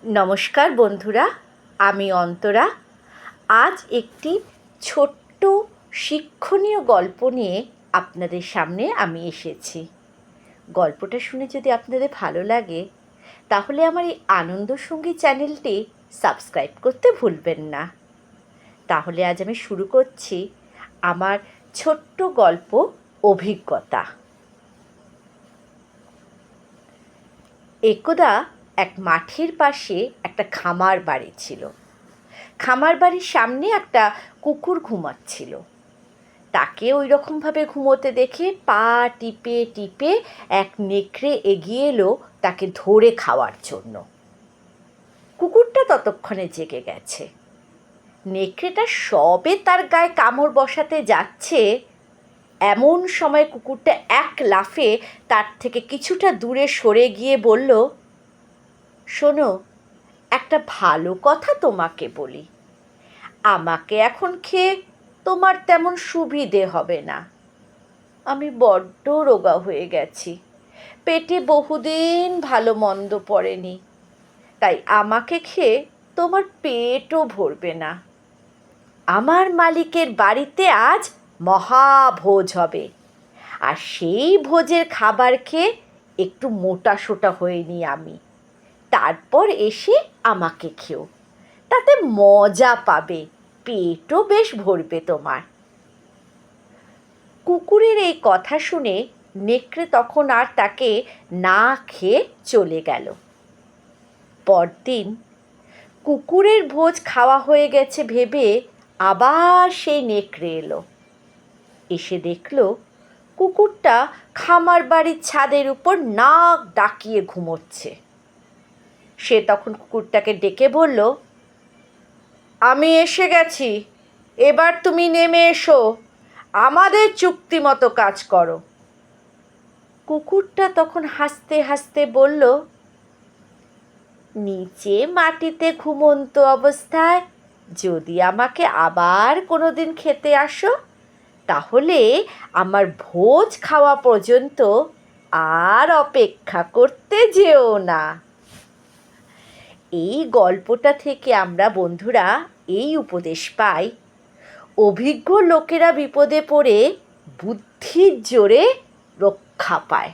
নমস্কার বন্ধুরা, আমি অন্তরা। আজ একটি ছোট্ট শিক্ষণীয় গল্প নিয়ে আপনাদের সামনে আমি এসেছি। গল্পটা শুনে যদি আপনাদের ভালো লাগে তাহলে আমার এই আনন্দ সঙ্গী চ্যানেলটি সাবস্ক্রাইব করতে ভুলবেন না। তাহলে আজ আমি শুরু করছি আমার ছোট্ট গল্প অভিজ্ঞতা। একদা এক মাঠের পাশে একটা খামার বাড়ি ছিল। খামার বাড়ির সামনে একটা কুকুর ঘুমাচ্ছিল। তাকে ওই রকমভাবে ঘুমোতে দেখে পা টিপে টিপে এক নেকড়ে এগিয়ে এলো তাকে ধরে খাওয়ার জন্য। কুকুরটা ততক্ষণে জেগে গেছে। নেকড়েটা সবে তার গায়ে কামড় বসাতে যাচ্ছে, এমন সময় কুকুরটা এক লাফে তার থেকে কিছুটা দূরে সরে গিয়ে বলল, শোনো, একটা ভালো কথা তোমাকে বলি। আমাকে এখন খেয়ে তোমার তেমন সুবিধে হবে না। আমি বড্ড রোগা হয়ে গেছি, পেটে বহুদিন ভালো মন্দ পড়েনি, তাই আমাকে খেয়ে তোমার পেটও ভরবে না। আমার মালিকের বাড়িতে আজ মহাভোজ হবে, আর সেই ভোজের খাবার খেয়ে একটু মোটা সোটা হয়ে নি আমি। তারপর এসে আমাকে খেও, তাতে মজা পাবে, পেটও বেশ ভরবে তোমার। কুকুরের এই কথা শুনে নেকড়ে তখন আর তাকে না খেয়ে চলে গেল। পরদিন কুকুরের ভোজ খাওয়া হয়ে গেছে ভেবে আবার সেই নেকড়ে এলো। এসে দেখল কুকুরটা খামার বাড়ির ছাদের উপর নাক ডাকিয়ে ঘুমোচ্ছে। সে তখন কুকুরটাকে ডেকে বলল, আমি এসে গেছি, এবার তুমি নেমে এসো, আমাদের চুক্তি মতো কাজ করো। কুকুরটা তখন হাসতে হাসতে বলল, নিচে মাটিতে ঘুমন্ত অবস্থায় যদি আমাকে আবার কোনো দিন খেতে আসো, তাহলে আমার ভোজ খাওয়া পর্যন্ত আর অপেক্ষা করতে যেও না। এই গল্পটা থেকে আমরা বন্ধুরা এই উপদেশ পাই, অভিজ্ঞ লোকেরা বিপদে পড়ে বুদ্ধির জোরে রক্ষা পায়।